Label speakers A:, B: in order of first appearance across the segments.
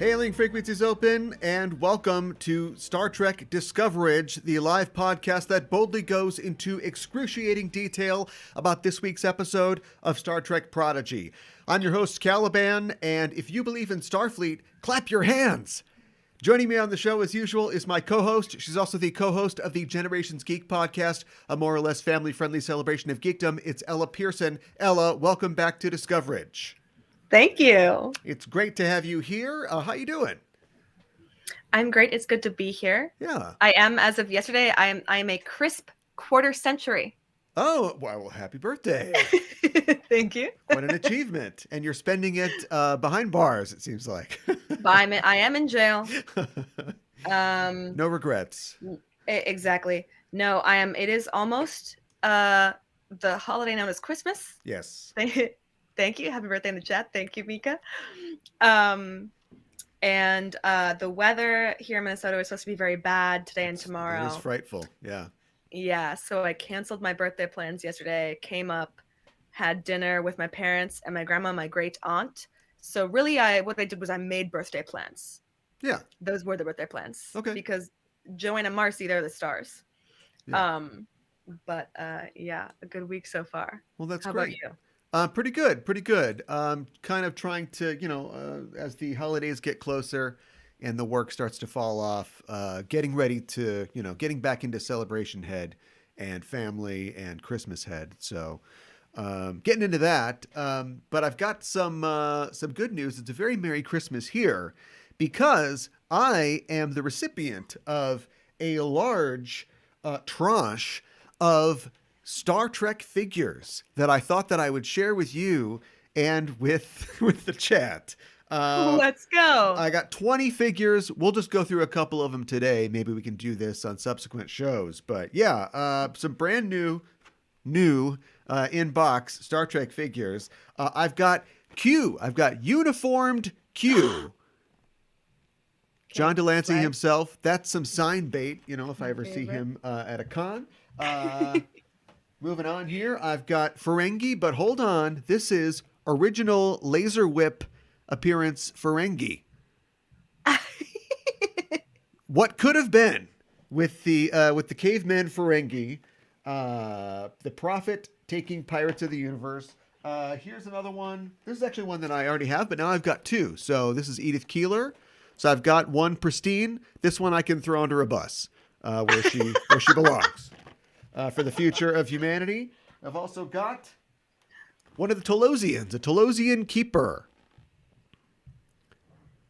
A: Hailing frequencies open, and welcome to Star Trek Discoverage, the live podcast that boldly goes into excruciating detail about this week's episode of Star Trek Prodigy. I'm your host, Caliban, and if you believe in Starfleet, clap your hands! Joining me on the show, as usual, is my co-host. She's also the co-host of the Generations Geek podcast, a more or less family-friendly celebration of geekdom. It's Ella Pearson. Ella, welcome back to Discoverage.
B: Thank you.
A: It's great to have you here. How you doing?
B: I'm great. It's good to be here.
A: Yeah.
B: I am, as of yesterday, I am a crisp quarter century.
A: Oh, well, happy birthday.
B: Thank you.
A: What an achievement. And you're spending it behind bars, it seems like.
B: I am in jail.
A: No regrets.
B: Exactly. No, I am. It is almost the holiday known as Christmas.
A: Yes.
B: Thank you. Happy birthday in the chat. Thank you, Mika. And the weather here in Minnesota is supposed to be very bad today and tomorrow.
A: It is frightful. Yeah.
B: Yeah. So I canceled my birthday plans yesterday, came up, had dinner with my parents and my grandma, my great aunt. So really what I did was I made birthday plans.
A: Yeah.
B: Those were the birthday plans.
A: Okay.
B: Because Joanne and Marcy, they're the stars.
A: Yeah.
B: Yeah, a good week so far.
A: Well, that's
B: How
A: great.
B: about you?
A: Pretty good. Kind of trying to, as the holidays get closer and the work starts to fall off, getting ready to, getting back into celebration head and family and Christmas head. So, getting into that. But I've got some good news. It's a very Merry Christmas here because I am the recipient of a large tranche of Star Trek figures that I thought that I would share with you and with the chat.
B: Let's go.
A: I got 20 figures. We'll just go through a couple of them today. Maybe we can do this on subsequent shows. But yeah, some brand new in-box Star Trek figures. I've got Q. I've got uniformed Q. John Delancey himself. That's some sign bait, if I ever see him at a con. Moving on here, I've got Ferengi, but hold on. This is original Laser Whip appearance Ferengi. What could have been with the caveman Ferengi, the Prophet taking Pirates of the Universe. Here's another one. This is actually one that I already have, but now I've got two. So this is Edith Keeler. So I've got one pristine. This one I can throw under a bus where she belongs. For the future of humanity. I've also got one of the Tolosians, a Tolosian keeper.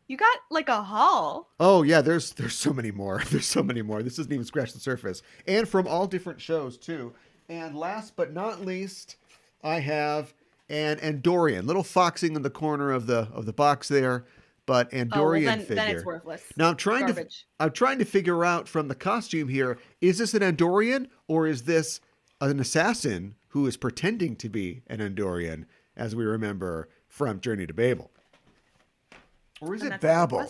B: You got like a haul.
A: Oh yeah, there's so many more. There's so many more. This doesn't even scratch the surface. And from all different shows too. And last but not least, I have an Andorian, little foxing in the corner of the box there. But Andorian figure.
B: Then it's worthless.
A: Now I'm trying to figure out from the costume here, is this an Andorian or is this an assassin who is pretending to be an Andorian, as we remember from Journey to Babel? Or is it Babel?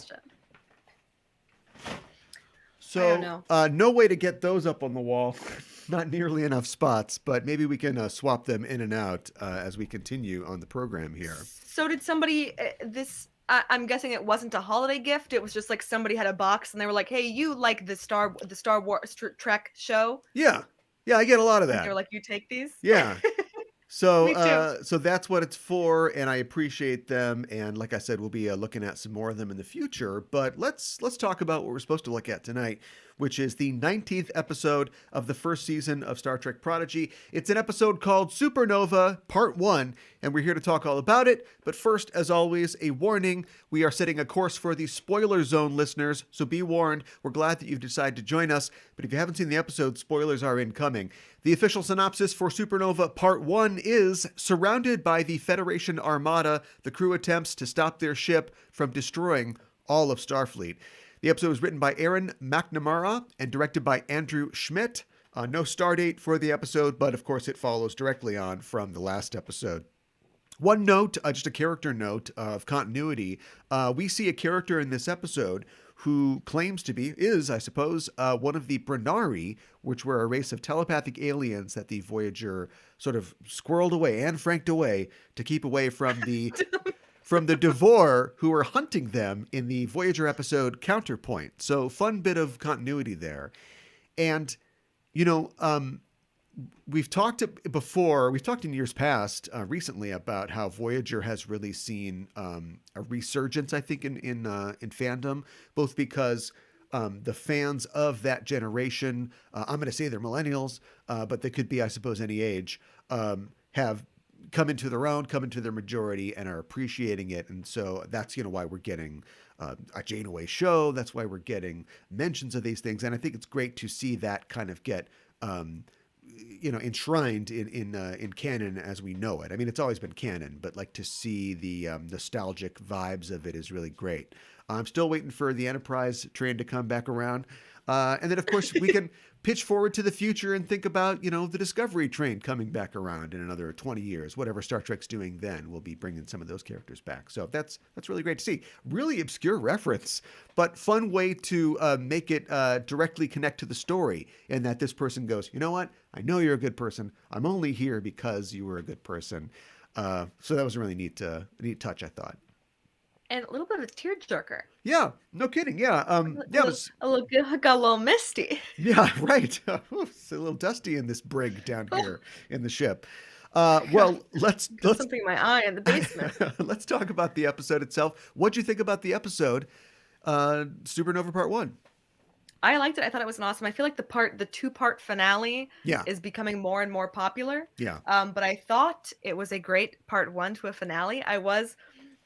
A: So
B: I don't know.
A: No way to get those up on the wall. Not nearly enough spots, but maybe we can swap them in and out as we continue on the program here.
B: So did somebody I'm guessing it wasn't a holiday gift. It was just like somebody had a box and they were like, "Hey, you like the Star Wars Trek show?"
A: Yeah, I get a lot of that.
B: And they're like, "You take these?"
A: Yeah. So,
B: Me too.
A: So that's what it's for, and I appreciate them. And like I said, we'll be looking at some more of them in the future. But let's talk about what we're supposed to look at tonight, which is the 19th episode of the first season of Star Trek Prodigy. It's an episode called Supernova Part 1, and we're here to talk all about it. But first, as always, a warning. We are setting a course for the spoiler zone listeners, so be warned. We're glad that you've decided to join us, but if you haven't seen the episode, spoilers are incoming. The official synopsis for Supernova Part 1 is, surrounded by the Federation Armada, the crew attempts to stop their ship from destroying all of Starfleet. The episode was written by Aaron McNamara and directed by Andrew Schmidt. No star date for the episode, but of course it follows directly on from the last episode. One note, just a character note of continuity. We see a character in this episode who claims to is, I suppose, one of the Brinari, which were a race of telepathic aliens that the Voyager sort of squirreled away and franked away to keep away from the from the Devore who were hunting them in the Voyager episode Counterpoint. So fun bit of continuity there. And, you know, we've talked before, we've talked in years past recently about how Voyager has really seen a resurgence, I think, in fandom, both because the fans of that generation, I'm going to say they're millennials, but they could be, I suppose, any age, have come into their own, come into their majority, and are appreciating it. And so that's, you know, why we're getting a Janeway show. That's why we're getting mentions of these things. And I think it's great to see that kind of get you know, enshrined in canon as we know it. I mean, it's always been canon, but like to see the nostalgic vibes of it is really great. I'm still waiting for the Enterprise train to come back around. And then, of course, we can pitch forward to the future and think about, you know, the Discovery train coming back around in another 20 years. Whatever Star Trek's doing then, we'll be bringing some of those characters back. So that's really great to see. Really obscure reference, but fun way to make it directly connect to the story, and that this person goes, you know what? I know you're a good person. I'm only here because you were a good person. So that was a really neat touch, I thought.
B: And a little bit of a tearjerker.
A: Yeah, no kidding. Yeah, yeah, it was
B: got a little misty.
A: yeah, right. It's a little dusty in this brig down here in the ship. Well, let's
B: something in my eye in the basement.
A: let's talk about the episode itself. What'd you think about the episode, Supernova Part 1?
B: I liked it. I thought it was awesome. I feel like the 2-part finale
A: Yeah.
B: is becoming more and more popular.
A: Yeah.
B: But I thought it was a great part 1 to a finale. I was,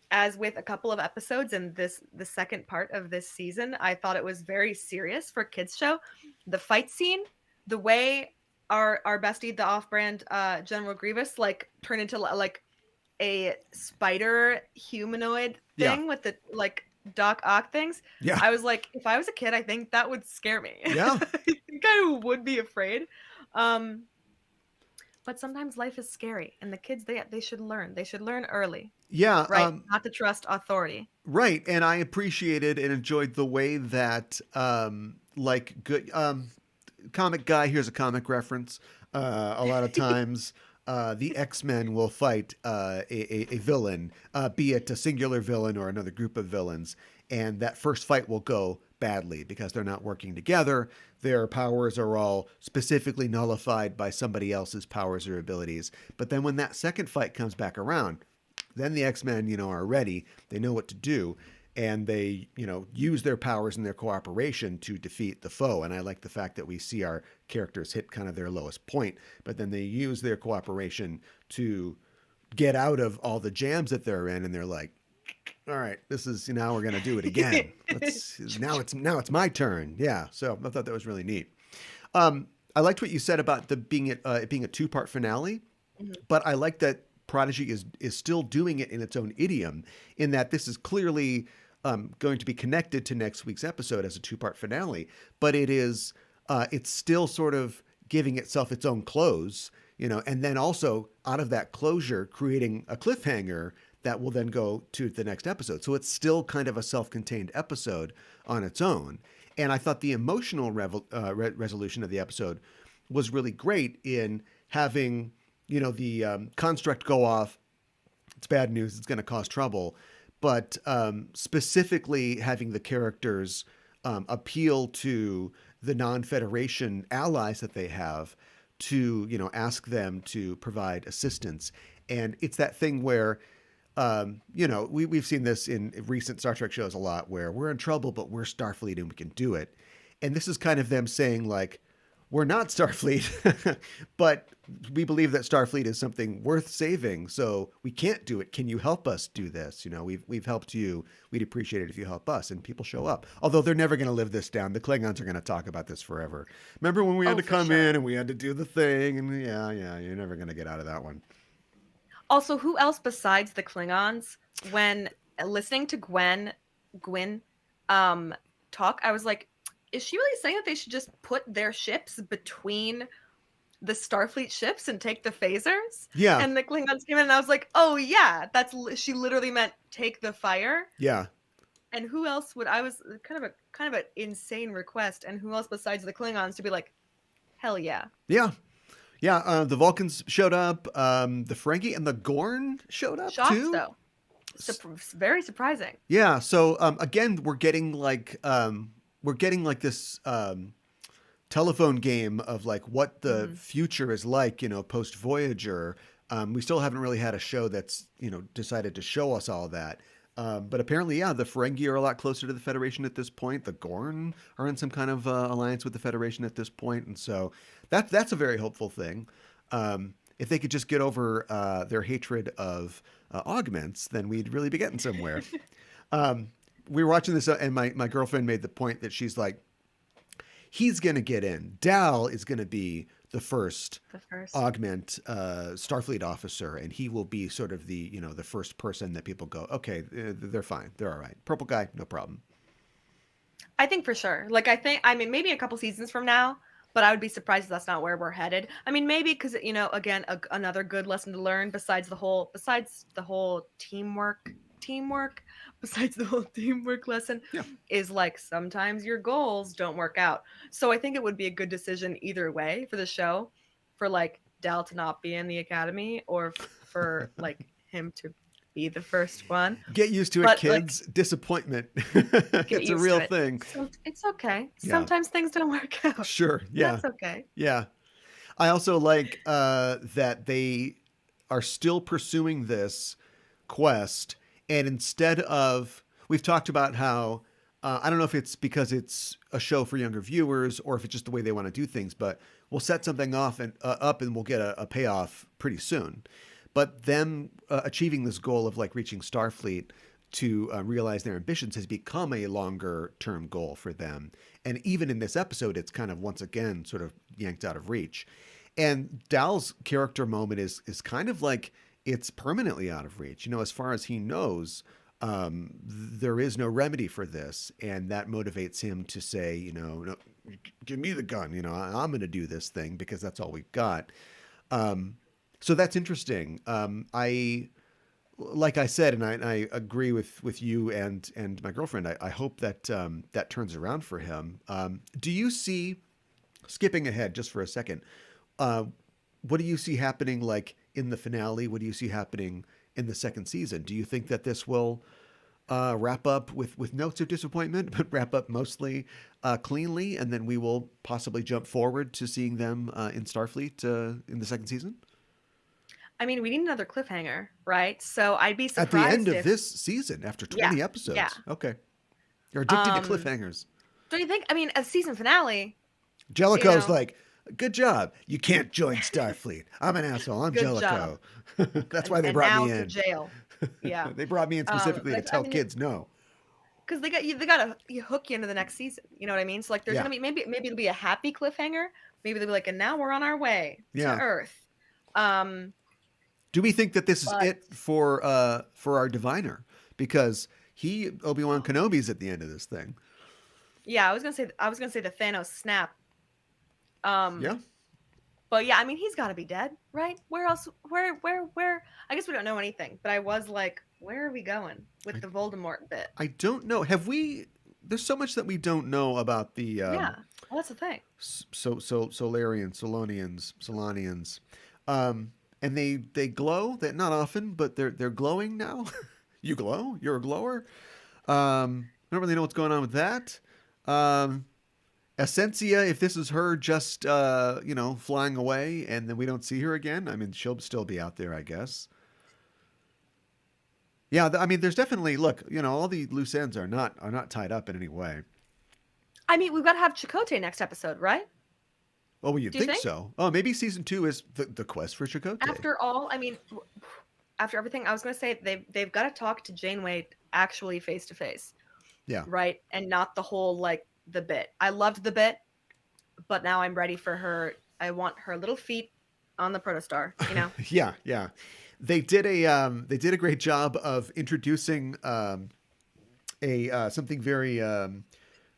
B: as with a couple of episodes in the second part of this season, I thought it was very serious for a kids show. The fight scene, the way our bestie, the off-brand General Grievous, like turned into like a spider humanoid thing with the like Doc Ock things.
A: Yeah.
B: I was like, if I was a kid, I think that would scare me.
A: Yeah.
B: I think I would be afraid. But sometimes life is scary, and the kids, they should learn. They should learn early.
A: Yeah.
B: Right. Not to trust authority.
A: Right. And I appreciated and enjoyed the way that, like, good comic guy, here's a comic reference. A lot of times, the X-Men will fight a villain, be it a singular villain or another group of villains. And that first fight will go badly because they're not working together. Their powers are all specifically nullified by somebody else's powers or abilities. But then when that second fight comes back around, then the X-Men, you know, are ready. They know what to do. And they, you know, use their powers and their cooperation to defeat the foe. And I like the fact that we see our characters hit kind of their lowest point, but then they use their cooperation to get out of all the jams that they're in. And they're like, all right, this is, now we're going to do it again. Now it's my turn. Yeah. So I thought that was really neat. I liked what you said about it being a 2-part finale, but I like that Prodigy is still doing it in its own idiom, in that this is clearly going to be connected to next week's episode as a 2-part finale, but it's still sort of giving itself its own close, you know, and then also out of that closure, creating a cliffhanger that will then go to the next episode. So it's still kind of a self-contained episode on its own. And I thought the emotional resolution of the episode was really great in having, you know, the construct go off. It's bad news. It's going to cause trouble. But specifically having the characters appeal to the non-Federation allies that they have to, you know, ask them to provide assistance. And it's that thing where, you know, we've seen this in recent Star Trek shows a lot, where we're in trouble, but we're Starfleet and we can do it. And this is kind of them saying, like, we're not Starfleet, but we believe that Starfleet is something worth saving, so we can't do it. Can you help us do this? You know, we've helped you. We'd appreciate it if you help us. And people show up. Although they're never going to live this down. The Klingons are going to talk about this forever. Remember when we had to come in and we had to do the thing? And yeah, you're never going to get out of that one.
B: Also, who else besides the Klingons, when listening to Gwyn talk, I was like, is she really saying that they should just put their ships between the Starfleet ships and take the phasers?
A: Yeah.
B: And the Klingons came in, and I was like, oh yeah, she literally meant take the fire.
A: Yeah.
B: And who else would, I was kind of an insane request, and who else besides the Klingons to be like, hell yeah.
A: Yeah. Yeah, the Vulcans showed up. The Ferengi and the Gorn showed up
B: Shocked,
A: too.
B: though. very surprising.
A: Yeah. So again, we're getting like this telephone game of like what the
B: Hmm.
A: future is like, post Voyager. We still haven't really had a show that's decided to show us all that. But apparently, yeah, the Ferengi are a lot closer to the Federation at this point. The Gorn are in some kind of alliance with the Federation at this point, and so that's a very hopeful thing. If they could just get over their hatred of augments, then we'd really be getting somewhere. Um, we were watching this, and my girlfriend made the point that she's like, he's going to get in. Dal is going to be the first
B: The first.
A: augment Starfleet officer, and he will be sort of the first person that people go, okay, they're fine, they're all right. Purple guy, no problem.
B: I think for sure. Like, I mean, maybe a couple seasons from now, but I would be surprised if that's not where we're headed. I mean, maybe because, again, another good lesson to learn besides the whole teamwork, besides the whole teamwork lesson
A: Yeah.
B: is like sometimes your goals don't work out. So I think it would be a good decision either way for the show, for like Dal to not be in the academy, or for like him to be the first one.
A: Get used to it,
B: But like,
A: kids. Disappointment.
B: get
A: It's a
B: used to
A: real
B: it.
A: thing.
B: So it's okay.
A: Yeah.
B: Sometimes things don't work out.
A: Sure. Yeah.
B: That's okay.
A: Yeah. I also like that they are still pursuing this quest, and instead of, we've talked about how I don't know if it's because it's a show for younger viewers or if it's just the way they want to do things, but we'll set something off and up, and we'll get a payoff pretty soon. But them achieving this goal of like reaching Starfleet to realize their ambitions has become a longer term goal for them. And even in this episode, it's kind of once again sort of yanked out of reach. And Dal's character moment is kind of like it's permanently out of reach. As far as he knows, there is no remedy for this, and that motivates him to say, no, give me the gun. I'm going to do this thing because that's all we've got. So that's interesting. Like I said, and I agree with you and my girlfriend. I hope that that turns around for him. Do you see, skipping ahead just for a second, what do you see happening like in the finale? What do you see happening in the second season? Do you think that this will wrap up with notes of disappointment, but wrap up mostly cleanly, and then we will possibly jump forward to seeing them in Starfleet in the second season?
B: I mean, we need another cliffhanger, right? So I'd be
A: At the
B: surprised
A: end of
B: if,
A: this season, after
B: yeah,
A: 20 episodes.
B: yeah.
A: Okay. You're addicted to
B: Um,
A: cliffhangers.
B: don't you think? I mean, a season finale, you
A: Jellicoe's
B: know,
A: like, good job. You can't join Starfleet. I'm an asshole. I'm
B: good job.
A: Jellicoe. That's why they
B: And
A: brought
B: now
A: me
B: to
A: in.
B: jail. Yeah.
A: They brought me in specifically to
B: But I
A: tell
B: mean,
A: kids no.
B: because they got to hook you into the next season. You know what I mean? So like, there's
A: Yeah.
B: gonna be maybe it'll be a happy cliffhanger. Maybe they'll be like, and now we're on our way to
A: Yeah.
B: Earth. Um,
A: Do we think that this is
B: but
A: it for our diviner? Because Obi-Wan Kenobi's at the end of this thing.
B: yeah, I was gonna say the Thanos snap. Um,
A: Yeah.
B: But yeah, I mean, he's got to be dead, right? Where else? Where? I guess we don't know anything. But I was like, where are we going with the Voldemort bit?
A: I don't know. There's so much that we don't know about the
B: Yeah, well, that's the thing.
A: Solanians. And they glow. That not often, but they're glowing now. You glow? You're a glower? I don't really know what's going on with that. Essentia, if this is her just flying away and then we don't see her again, I mean, she'll still be out there, I guess. Yeah, I mean, there's definitely, look, all the loose ends are not tied up in any way.
B: I mean, we've got to have Chakotay next episode, right?
A: Oh, well, you'd
B: Do you
A: think
B: think?
A: so. Oh, maybe season 2 is the quest for Chakotay.
B: After all, I mean, after everything, I was going to say they've got to talk to Janeway actually face to face,
A: Yeah.
B: right? And not the whole like the bit. I loved the bit, but now I'm ready for her. I want her little feet on the protostar.
A: Yeah, yeah. They did a great job of introducing something very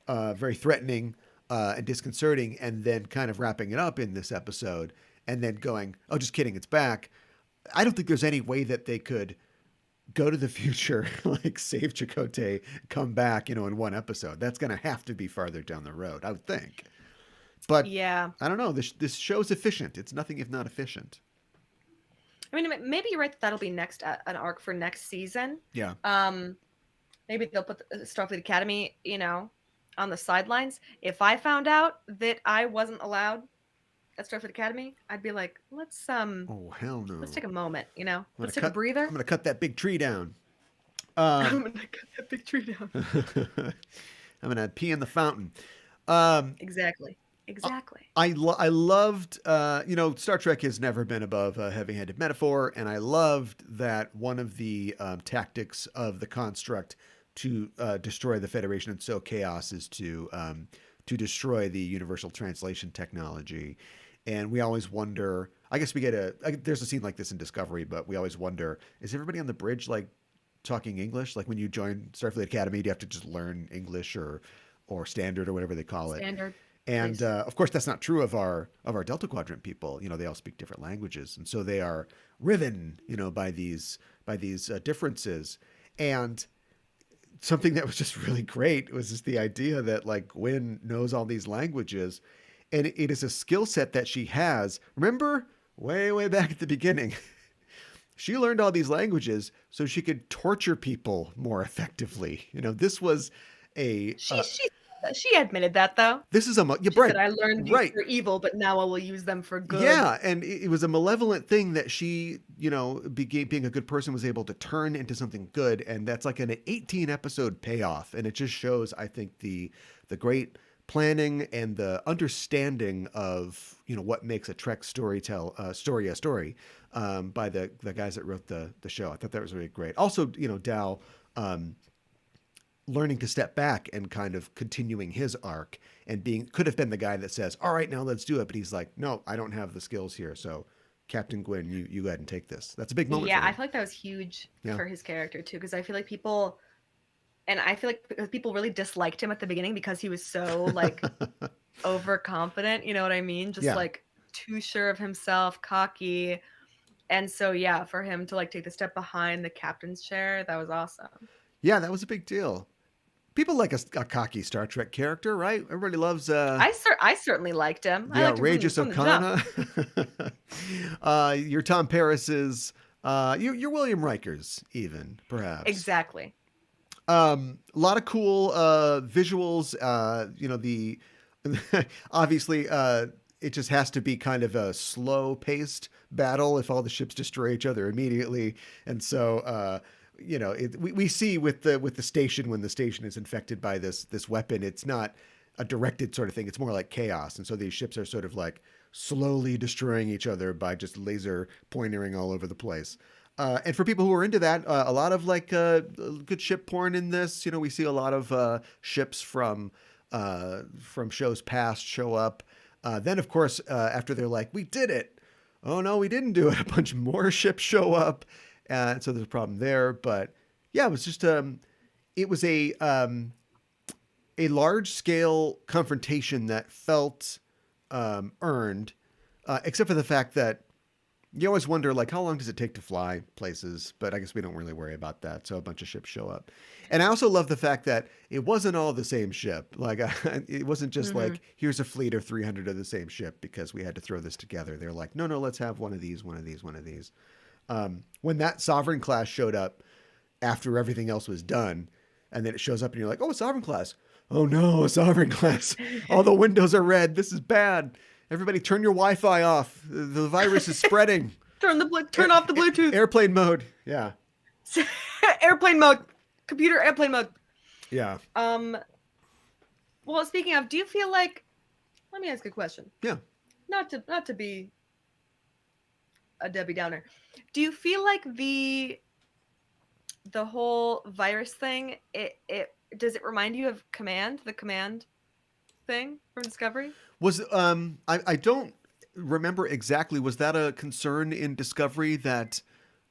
A: very threatening and disconcerting, and then kind of wrapping it up in this episode, and then going, "Oh, just kidding, it's back." I don't think there's any way that they could go to the future, like save Chakotay, come back, in one episode. That's going to have to be farther down the road, I would think. But
B: Yeah.
A: I don't know. This show's efficient. It's nothing if not efficient.
B: I mean, maybe you're right that that'll be next an arc for next season.
A: Yeah.
B: Maybe they'll put the Starfleet Academy, on the sidelines. If I found out that I wasn't allowed at Starfleet Academy, I'd be like,
A: Oh, hell no.
B: let's take a moment, let's take a
A: I'm
B: breather.
A: going to cut that big tree down.
B: I'm gonna cut that big tree down.
A: I'm going to pee in the fountain.
B: Exactly.
A: I loved, Star Trek has never been above a heavy-handed metaphor, and I loved that one of the tactics of the construct to destroy the Federation and sow chaos is to destroy the universal translation technology. And we always wonder, I guess there's a scene like this in Discovery, but we always wonder, is everybody on the bridge like talking English? Like when you join Starfleet Academy, do you have to just learn English or standard or whatever they call it?
B: Standard.
A: And of course, that's not true of our Delta Quadrant people. They all speak different languages, and so they are riven, by these differences. And something that was just really great was just the idea that like Gwen knows all these languages, and it is a skill set that she has. Remember, way back at the beginning, she learned all these languages so she could torture people more effectively. This was a
B: she admitted that though.
A: This is
B: She said, I learned these for evil, but now I will use them for good.
A: Yeah, and it was a malevolent thing that she, being a good person, was able to turn into something good, and that's like an 18 episode payoff, and it just shows, I think, the great planning and the understanding of what makes a Trek story a story by the guys that wrote the show. I thought that was really great. Also, Dow. Learning to step back and kind of continuing his arc and could have been the guy that says, all right, now let's do it. But he's like, no, I don't have the skills here. So Captain Gwyn, you go ahead and take this. That's a big moment.
B: Yeah. I feel like that was huge for his character too. Cause I feel like people really disliked him at the beginning because he was so like overconfident. You know what I mean? Just like too sure of himself, cocky. And so, yeah, for him to like take the step behind the captain's chair, that was awesome.
A: Yeah, that was a big deal. People like a cocky Star Trek character, right? Everybody loves.
B: I certainly liked him.
A: The outrageous O'Connor. Your Tom Paris's. Your William Rikers, even perhaps.
B: Exactly.
A: A lot of cool visuals. Obviously, it just has to be kind of a slow-paced battle if all the ships destroy each other immediately, and so. We see with the station, when the station is infected by this weapon, it's not a directed sort of thing. It's more like chaos. And so these ships are sort of like slowly destroying each other by just laser pointering all over the place. And for people who are into that, a lot of like good ship porn in this. We see a lot of ships from shows past show up. Then, of course, after they're like, we did it. Oh, no, we didn't do it. A bunch more ships show up. So there's a problem there, but yeah, it was just it was a large scale confrontation that felt earned, except for the fact that you always wonder like how long does it take to fly places, but I guess we don't really worry about that. So a bunch of ships show up, and I also love the fact that it wasn't all the same ship. Like it wasn't just like here's a fleet of 300 of the same ship because we had to throw this together. They're like, no, let's have one of these. When that Sovereign class showed up after everything else was done, and then it shows up and you're like, oh, a Sovereign class. Oh no, a Sovereign class. All the windows are red. This is bad. Everybody turn your Wi-Fi off. The virus is spreading.
B: Turn off the Bluetooth.
A: Airplane mode. Yeah.
B: Airplane mode. Computer airplane mode.
A: Yeah.
B: Well, speaking of, do you feel like, let me ask a question.
A: Yeah.
B: Not to be a Debbie Downer. Do you feel like the whole virus thing, it does it remind you of the command thing from Discovery?
A: Was I don't remember exactly. Was that a concern in Discovery that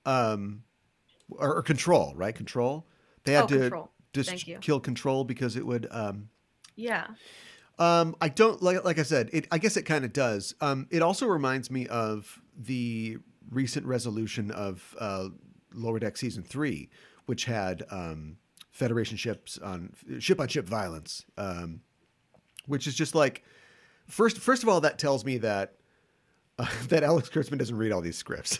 A: or Control, right? Control. They had to just kill Control because it would
B: yeah.
A: I don't like I said, I guess it kind of does. It also reminds me of the recent resolution of Lower Deck Season 3, which had Federation ships on ship violence, which is just like, first of all, that tells me that that Alex Kurtzman doesn't read all these scripts.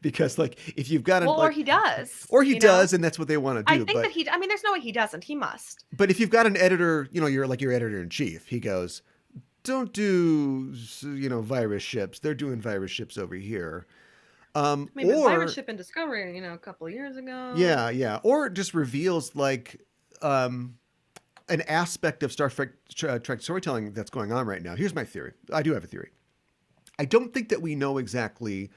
A: because like if you've got an
B: Well, or
A: like
B: he does,
A: or he
B: you know?
A: does and that's what they want to
B: I
A: do,
B: think
A: but
B: that I mean, there's no way he doesn't. He must.
A: if you've got an editor, you're like your editor in chief, he goes, don't do virus ships. They're doing virus ships over here.
B: I mean, but virus
A: Or
B: ship in Discovery, a couple of years ago.
A: yeah, or it just reveals like an aspect of Star Trek storytelling that's going on right now. Here's my theory. I do have a theory. I don't think that we know exactly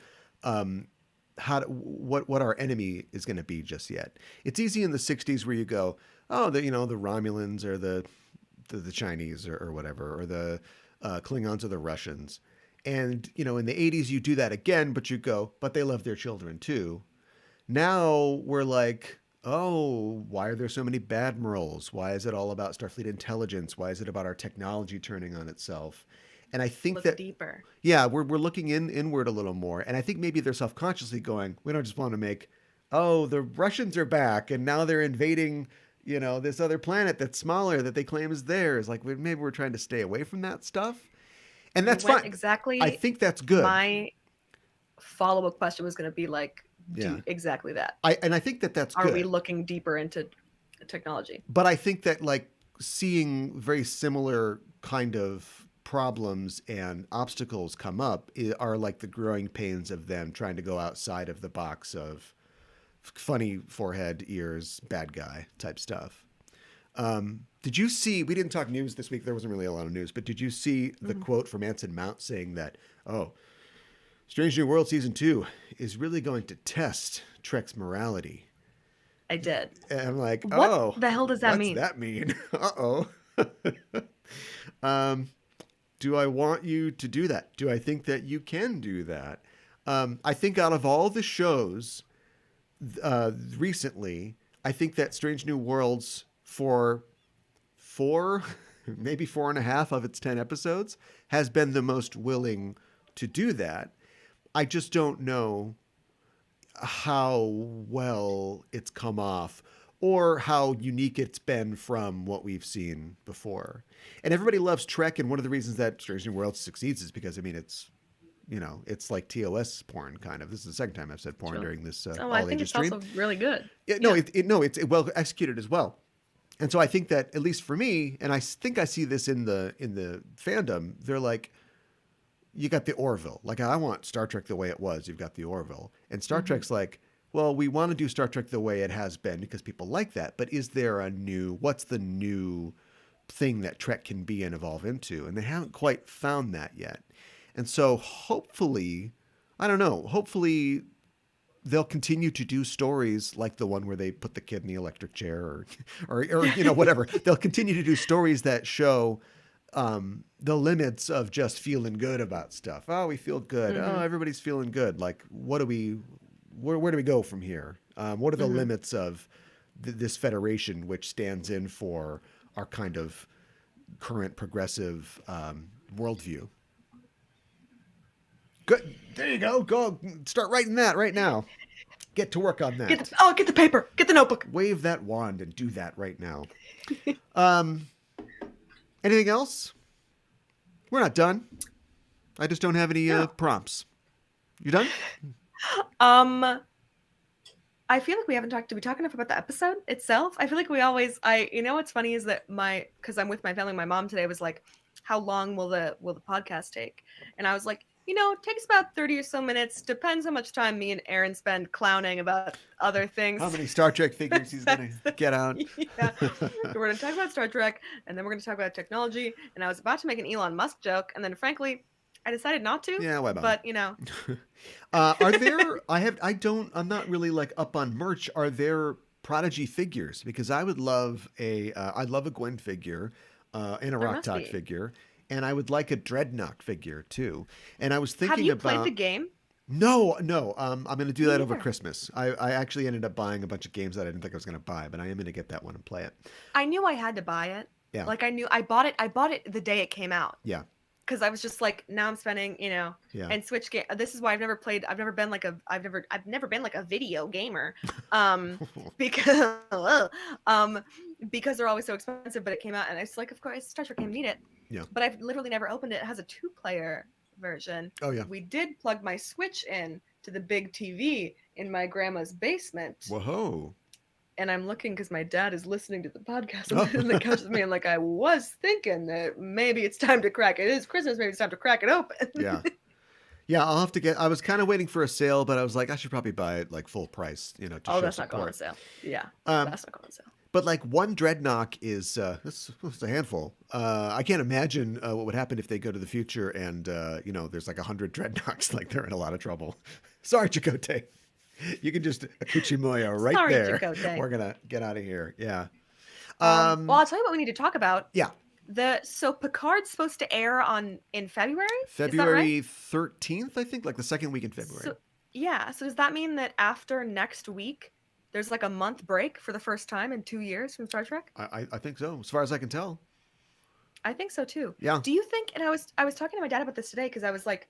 A: what our enemy is going to be just yet. It's easy in the '60s where you go, oh, the Romulans or the Chinese or whatever, or the Klingons or the Russians, and in the '80s you do that again, but you go, but they love their children too. Now we're like, oh, why are there so many bad admirals? Why is it all about Starfleet intelligence? Why is it about our technology turning on itself? And I think that
B: deeper.
A: Yeah, we're looking inward a little more, and I think maybe they're self-consciously going, we don't just want to make, oh, the Russians are back and now they're invading, this other planet that's smaller that they claim is theirs. Like maybe we're trying to stay away from that stuff, and that's fine.
B: Exactly.
A: I think that's good.
B: My follow-up question was going to be like,
A: yeah,
B: exactly that.
A: I think that's good.
B: Are we looking deeper into technology?
A: But I think that like seeing very similar kind of problems and obstacles come up are like the growing pains of them trying to go outside of the box of funny forehead, ears, bad guy type stuff. Did you see, we didn't talk news this week. There wasn't really a lot of news, but did you see the quote from Anson Mount saying that, oh, Strange New World Season 2 is really going to test Trek's morality?
B: I did.
A: And I'm like,
B: what the hell does that mean?
A: What's that mean? Uh-oh. Do I want you to do that? Do I think that you can do that? I think out of all the shows recently, I think that Strange New Worlds for maybe 4.5 of its 10 episodes has been the most willing to do that. I just don't know how well it's come off or how unique it's been from what we've seen before. And everybody loves Trek, and one of the reasons that Strange New Worlds succeeds is because, I mean, it's like TOS porn, kind of. This is the second time I've said porn during this
B: I think it's
A: stream.
B: also really good.
A: It's well executed as well. And so I think that, at least for me, and I think I see this in the fandom, they're like, you got the Orville. Like, I want Star Trek the way it was. You've got the Orville. And Star Trek's like, well, we want to do Star Trek the way it has been because people like that. But is there what's the new thing that Trek can be and evolve into? And they haven't quite found that yet. And so hopefully, I don't know, hopefully they'll continue to do stories like the one where they put the kid in the electric chair or whatever. They'll continue to do stories that show the limits of just feeling good about stuff. Oh, we feel good. Oh, everybody's feeling good. Like, where do we go from here? What are the limits of this federation, which stands in for our kind of current progressive worldview? Good. There you go. Go start writing that right now. Get to work on that.
B: Get the paper. Get the notebook.
A: Wave that wand and do that right now. Anything else? We're not done. I just don't have any prompts. You done?
B: I feel like we haven't talked. Did we talk enough about the episode itself? I feel like we always. What's funny is that because I'm with my family. My mom today was like, "How long will the podcast take?" And I was like, it takes about 30 or so minutes. Depends how much time me and Aaron spend clowning about other things.
A: How many Star Trek figures he's going to get out.
B: Yeah. We're going to talk about Star Trek, and then we're going to talk about technology. And I was about to make an Elon Musk joke, and then frankly, I decided not to.
A: Yeah, why
B: bother? But,
A: are there, I'm not really like up on merch. Are there Prodigy figures? Because I would love I'd love a Gwen figure and a Rock Talk figure. And I would like a Dreadnought figure too. And I was thinking about.
B: Have you played the game?
A: No. I'm going to do that over Christmas. I actually ended up buying a bunch of games that I didn't think I was going to buy, but I am going to get that one and play it.
B: I knew I had to buy it.
A: Yeah.
B: Like I bought it the day it came out.
A: Yeah.
B: Because I was just like, now I'm spending, and Switch game. This is why I've never been like a video gamer, because they're always so expensive. But it came out, and it's like, of course, Star Trek game, need it.
A: Yeah.
B: But I've literally never opened it. It has a 2-player version.
A: Oh yeah.
B: We did plug my Switch in to the big TV in my grandma's basement.
A: Whoa.
B: And I'm looking because my dad is listening to the podcast
A: Oh.
B: on the couch with me. And like, I was thinking that maybe it's time to crack it. It is Christmas. Maybe it's time to crack it open.
A: Yeah. Yeah, I'll have to get. I was kind of waiting for a sale, but I was like, I should probably buy it like full price, to
B: Oh,
A: show
B: that's not going on
A: support.
B: sale. Yeah,
A: Um,
B: that's not going on sale.
A: but like one dreadnought is that's a handful. I can't imagine what would happen if they go to the future and there's like 100 dreadnoughts. Like they're in a lot of trouble. Sorry, Chakotay. You can just Akuchimoya right
B: Sorry,
A: there.
B: Chakotay.
A: We're gonna get out of here. Yeah.
B: Well, I'll tell you what we need to talk about.
A: Yeah.
B: So Picard's supposed to air in February? Is that
A: February
B: right?
A: 13th, I think, like the second week in February.
B: So, yeah. So does that mean that after next week, there's like a month break for the first time in 2 years from Star Trek?
A: I think so, as far as I can tell.
B: I think so too.
A: Yeah.
B: Do you think? And I was talking to my dad about this today because I was like,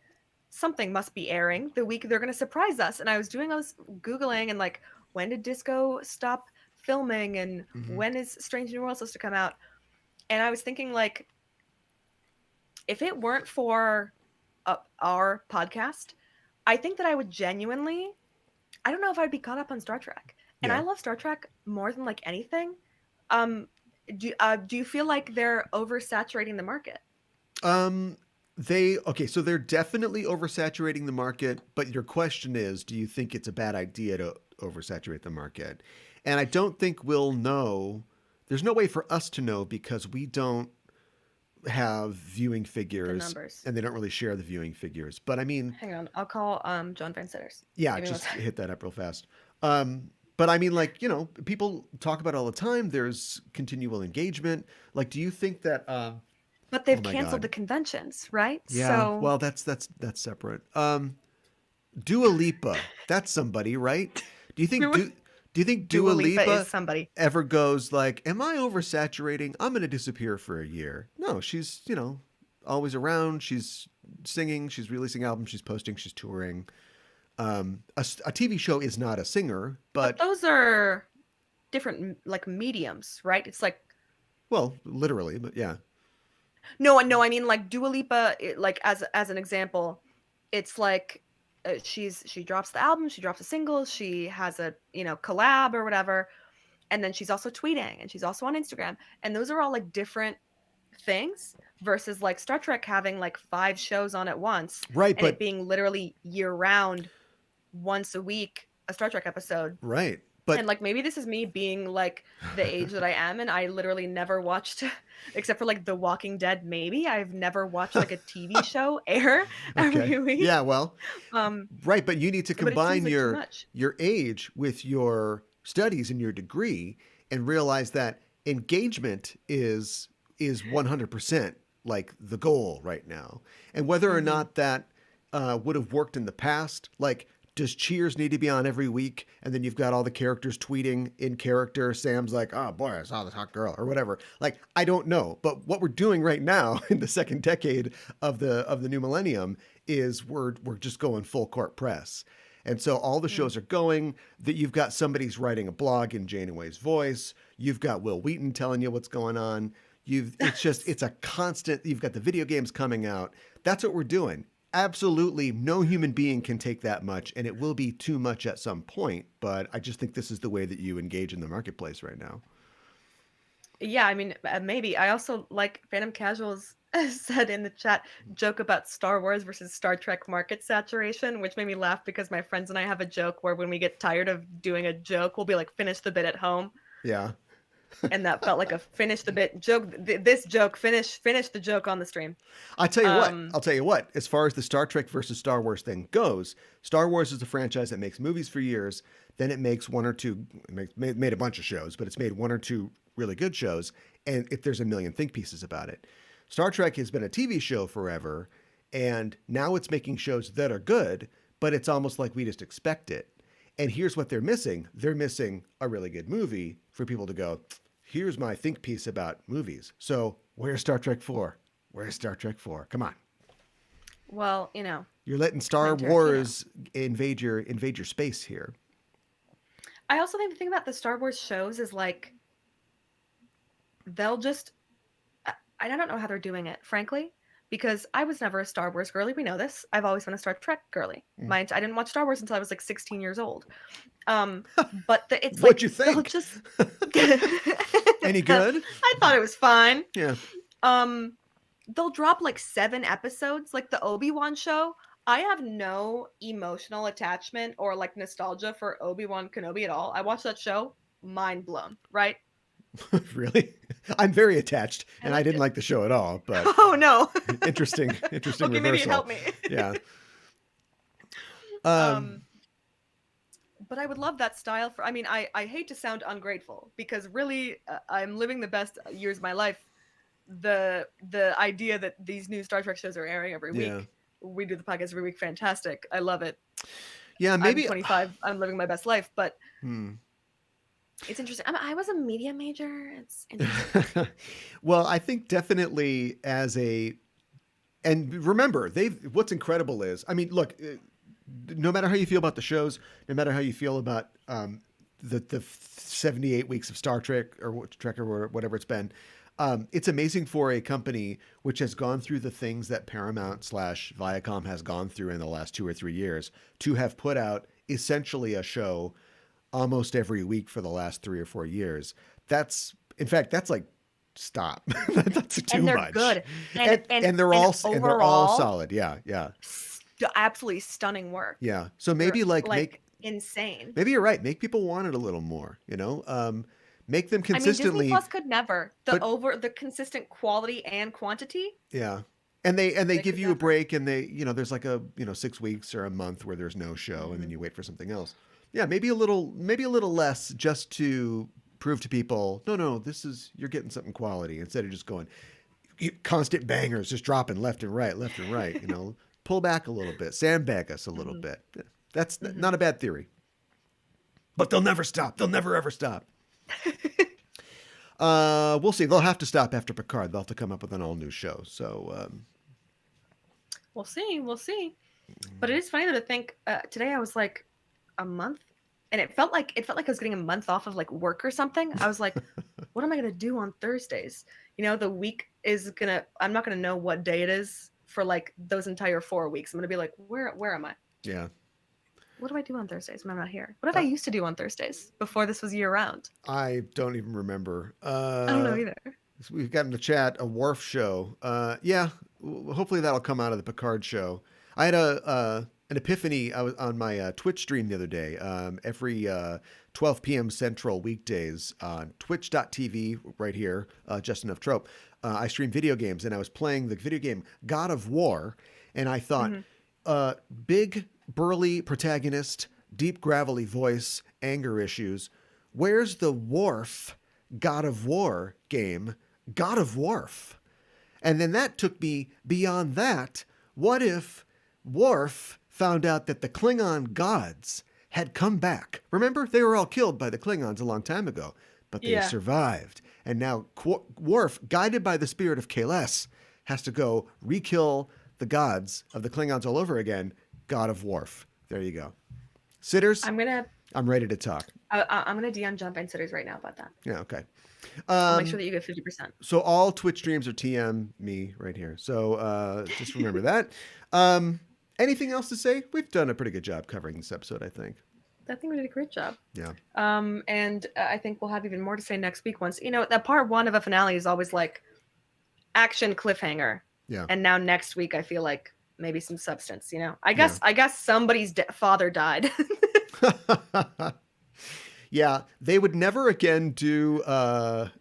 B: something must be airing the week they're going to surprise us. And I was Googling and like, when did Disco stop filming and when is Strange New World supposed to come out? And I was thinking like, if it weren't for our podcast, I think that I would genuinely, I don't know if I'd be caught up on Star Trek. And
A: Yeah.
B: I love Star Trek more than like anything. Do you feel like they're oversaturating the market?
A: So they're definitely oversaturating the market, but your question is, do you think it's a bad idea to oversaturate the market? And I don't think we'll know. There's no way for us to know because we don't have viewing figures
B: numbers.
A: and they don't really share the viewing figures. But I mean,
B: Hang on, I'll call John Van Sitters.
A: yeah,
B: Give me
A: just
B: one second.
A: hit that up real fast. But I mean, like, people talk about it all the time. There's continual engagement. Like, do you think that
B: But they've
A: oh my
B: canceled
A: God.
B: the conventions, right?
A: Yeah.
B: So
A: Well, that's separate. Dua Lipa, that's somebody, right? Do you think Dua Lipa
B: is somebody.
A: ever goes like, "Am I oversaturating? I'm going to disappear for a year." No, she's always around. She's singing. She's releasing albums. She's posting. She's touring. A TV show is not a singer, but
B: those are different like mediums, right? It's like
A: well, literally, but yeah.
B: no, I mean like Dua Lipa, like as an example, it's like she drops the album, she drops a single, she has a collab or whatever, and then she's also tweeting and she's also on Instagram, and those are all like different things versus like Star Trek having like 5 shows on at once,
A: Right,
B: and
A: but
B: it being literally year round, once a week, a Star Trek episode.
A: right, but
B: And like maybe this is me being like the age that I am, and I literally never watched, except for like The Walking Dead. Maybe I've never watched like a TV show air every week.
A: Yeah, well,
B: Um,
A: right, but you need to
B: but it seems
A: combine
B: like too much.
A: your age with your studies and your degree and realize that engagement is 100% like the goal right now. And whether or not that would have worked in the past, like does Cheers need to be on every week? And then you've got all the characters tweeting in character. Sam's like, "Oh boy, I saw this hot girl," or whatever. Like, I don't know. But what we're doing right now in the second decade of the new millennium is we're just going full court press. And so all the shows are going. That you've got somebody's writing a blog in Janeway's voice. You've got Will Wheaton telling you what's going on. It's a constant. You've got the video games coming out. That's what we're doing. Absolutely no human being can take that much, and it will be too much at some point, but I just think this is the way that you engage in the marketplace right now.
B: Yeah, I mean, maybe. I also like Phantom Casuals said in the chat, joke about Star Wars versus Star Trek market saturation, which made me laugh because my friends and I have a joke where when we get tired of doing a joke, we'll be like, finish the bit at home.
A: Yeah.
B: And that felt like a finish the bit joke. This joke, finish the joke on the stream.
A: I'll tell you what, as far as the Star Trek versus Star Wars thing goes, Star Wars is a franchise that makes movies for years. Then it makes one or two, made a bunch of shows, but it's made one or two really good shows. And if there's a million think pieces about it. Star Trek has been a TV show forever. And now it's making shows that are good, but it's almost like we just expect it. And here's what they're missing. They're missing a really good movie for people to go, here's my think piece about movies. So where's Star Trek 4? Where's Star Trek 4? Come on.
B: Well,
A: You're letting Star Wars invade your space here.
B: I also think the thing about the Star Wars shows is like, they'll just, I don't know how they're doing it, frankly, because I was never a Star Wars girly. We know this. I've always been a Star Trek girly.
A: Mm.
B: I didn't watch Star Wars until I was like 16 years old. But it's
A: What'd
B: like
A: you
B: they'll
A: think?
B: just.
A: Any good?
B: I thought it was fine.
A: Yeah.
B: They'll drop like 7 episodes, like the Obi-Wan show. I have no emotional attachment or like nostalgia for Obi-Wan Kenobi at all. I watched that show, mind blown, right?
A: Really? I'm very attached,
B: I
A: and I
B: liked
A: didn't
B: it.
A: like the show at all, but
B: Oh no.
A: interesting
B: Okay,
A: reversal.
B: maybe help me.
A: Yeah.
B: But I would love that style for. I mean, I hate to sound ungrateful because really, I'm living the best years of my life. The idea that these new Star Trek shows are airing every week.
A: Yeah.
B: We do the podcast every week. Fantastic. I love it.
A: Yeah, maybe.
B: I'm 25. I'm living my best life, but
A: Hmm.
B: it's interesting. I was a media major. It's interesting.
A: Well, I think definitely and remember, what's incredible is, I mean, look, no matter how you feel about the shows, no matter how you feel about the 78 weeks of Star Trek or Trek or whatever it's been, it's amazing for a company which has gone through the things that Paramount / Viacom has gone through in the last 2 or 3 years to have put out essentially a show almost every week for the last 3 or 4 years. In fact, that's like, stop. That's too
B: And they're
A: much.
B: good.
A: And they're all solid. Yeah, yeah.
B: Absolutely stunning work.
A: Yeah. So maybe
B: like insane.
A: Maybe you're right. Make people want it a little more, make them consistently.
B: I mean, Disney Plus could never. The consistent quality and quantity.
A: Yeah. And they give you a
B: never.
A: break, and there's like 6 weeks or a month where there's no show, and then you wait for something else. Yeah, maybe a little less, just to prove to people, no, you're getting something quality, instead of just going constant bangers, just dropping left and right. Pull back a little bit, sandbag us a little bit. That's not a bad theory. But they'll never stop. They'll never ever stop. We'll see. They'll have to stop after Picard. They'll have to come up with an all new show. So
B: we'll see. But it is funny though to think. Today I was like a month, and it felt like I was getting a month off of like work or something. I was like, what am I gonna do on Thursdays? The week is I'm not gonna know what day it is for like those entire 4 weeks. I'm gonna be like, where am I?
A: Yeah.
B: What do I do on Thursdays when I'm not here? What did I used to do on Thursdays before this was year round?
A: I don't even remember.
B: I don't know either.
A: We've got in the chat a Worf show. Yeah, hopefully that'll come out of the Picard show. I had an epiphany. I was on my Twitch stream the other day. Every 12 p.m. Central weekdays on twitch.tv right here, just enough trope. I stream video games, and I was playing the video game God of War, and I thought, big burly protagonist, deep gravelly voice, anger issues. Where's the Worf God of War game, God of Worf? And then that took me beyond that. What if Worf found out that the Klingon gods had come back? Remember, they were all killed by the Klingons a long time ago, but they survived. And now Worf, guided by the spirit of Kahless, has to go re-kill the gods of the Klingons all over again. God of Worf. There you go. Sitters, I'm ready to talk.
B: I'm gonna DM jump in Sitters right now about that.
A: Yeah, okay.
B: I'll make sure that you get 50%.
A: So all Twitch streams are TM me right here. So just remember that. Anything else to say? We've done a pretty good job covering this episode, I think.
B: I think we did a great job.
A: Yeah.
B: And I think we'll have even more to say next week once. That part 1 of a finale is always like action cliffhanger.
A: Yeah.
B: And now next week I feel like maybe some substance, I guess somebody's father died.
A: Yeah, they would never again do the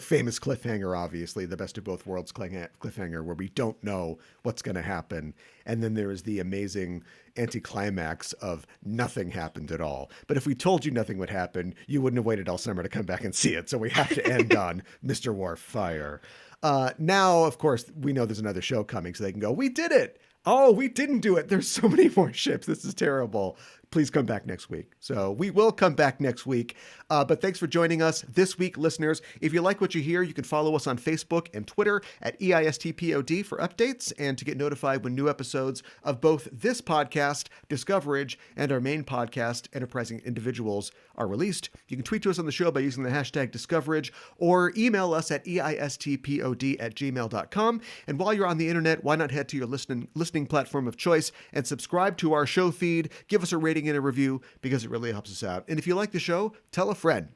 A: famous cliffhanger, obviously the best of both worlds cliffhanger, where we don't know what's going to happen, and then there is the amazing anticlimax of nothing happened at all. But if we told you nothing would happen, you wouldn't have waited all summer to come back and see it. So we have to end on Mr. Worf fire. Now, of course, we know there's another show coming, so they can go, we did it. Oh, we didn't do it. There's so many more ships. This is terrible. please come back next week. So we will come back next week. But thanks for joining us this week, listeners. If you like what you hear, you can follow us on Facebook and Twitter at EISTPOD for updates and to get notified when new episodes of both this podcast, Discoverage, and our main podcast, Enterprising Individuals, are released. You can tweet to us on the show by using the hashtag Discoverage or email us at eistpod@gmail.com. And while you're on the internet, why not head to your listening platform of choice and subscribe to our show feed. Give us a rating and a review because it really helps us out. And if you like the show, tell a friend.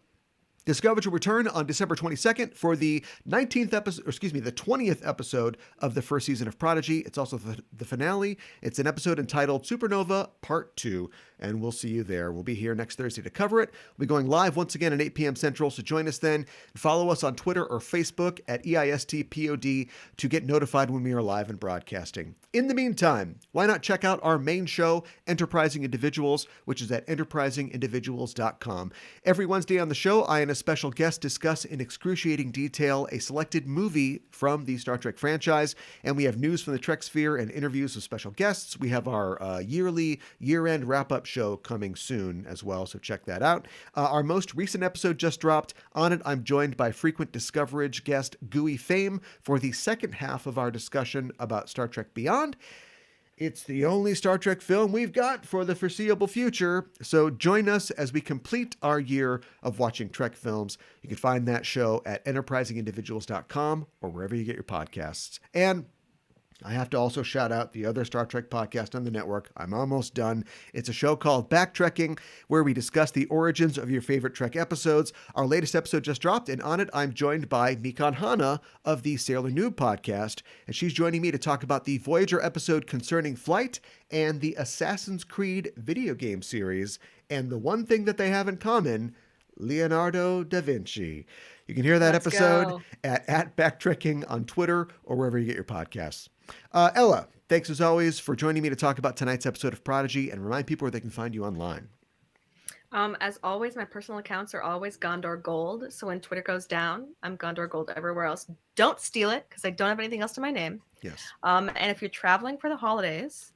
A: Discoverage will return on December 22nd for the 20th episode of the first season of Prodigy. It's also the finale. It's an episode entitled Supernova Part 2, and we'll see you there. We'll be here next Thursday to cover it. We'll be going live once again at 8 p.m. Central, so join us then. Follow us on Twitter or Facebook at EISTPOD to get notified when we are live and broadcasting. In the meantime, why not check out our main show, Enterprising Individuals, which is at enterprisingindividuals.com. Every Wednesday on the show, I and a special guest discuss in excruciating detail a selected movie from the Star Trek franchise, and we have news from the Trek sphere and interviews with special guests. We have our year-end wrap-up show coming soon as well, so check that out. Our most recent episode just dropped. On it, I'm joined by frequent Discoverage guest Gooey Fame for the second half of our discussion about Star Trek Beyond. It's the only Star Trek film we've got for the foreseeable future, so join us as we complete our year of watching Trek films. You can find that show at enterprisingindividuals.com or wherever you get your podcasts. And I have to also shout out the other Star Trek podcast on the network. I'm almost done. It's a show called Backtrekking, where we discuss the origins of your favorite Trek episodes. Our latest episode just dropped, and on it, I'm joined by Mikan Hana of the Sailor Noob podcast, and she's joining me to talk about the Voyager episode concerning flight and the Assassin's Creed video game series, and the one thing that they have in common, Leonardo da Vinci. You can hear that episode at Backtrekking on Twitter or wherever you get your podcasts. Ella, thanks as always for joining me to talk about tonight's episode of Prodigy and remind people where they can find you online.
B: As always, my personal accounts are always Gondor Gold. So when Twitter goes down, I'm Gondor Gold everywhere else. Don't steal it because I don't have anything else to my name.
A: Yes.
B: And if you're traveling for the holidays,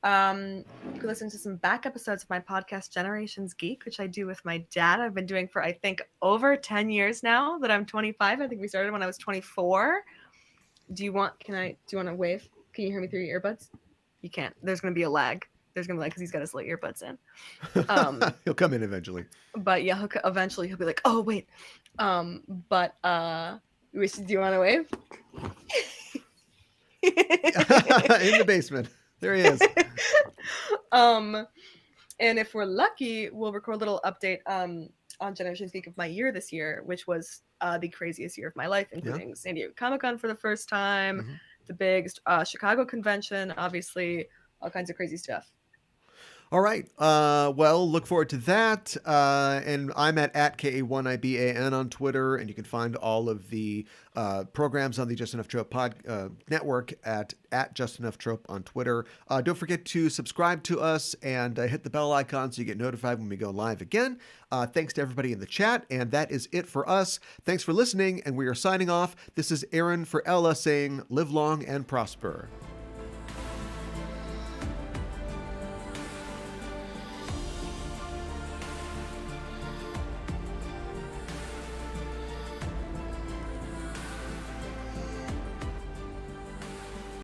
B: you can listen to some back episodes of my podcast, Generations Geek, which I do with my dad. I've been doing for, I think, over 10 years now that I'm 25. I think we started when I was 24. Do you want to wave? Can you hear me through your earbuds? You can't. There's going to be a lag. There's going to be because he's got his little earbuds in.
A: He'll come in eventually.
B: But yeah, eventually he'll be like, oh, wait. Do you want to wave?
A: In the basement. There he is.
B: And if we're lucky, we'll record a little update on Generations Geek of my year this year, which was the craziest year of my life, including San Diego Comic-Con for the first time, the big Chicago convention, obviously, all kinds of crazy stuff.
A: All right. Well, look forward to that. And I'm at KA1IBAN on Twitter, and you can find all of the programs on the Just Enough Trope network at Just Enough Trope on Twitter. Don't forget to subscribe to us and hit the bell icon so you get notified when we go live again. Thanks to everybody in the chat, and that is it for us. Thanks for listening, and we are signing off. This is Aaron for Ella saying, live long and prosper.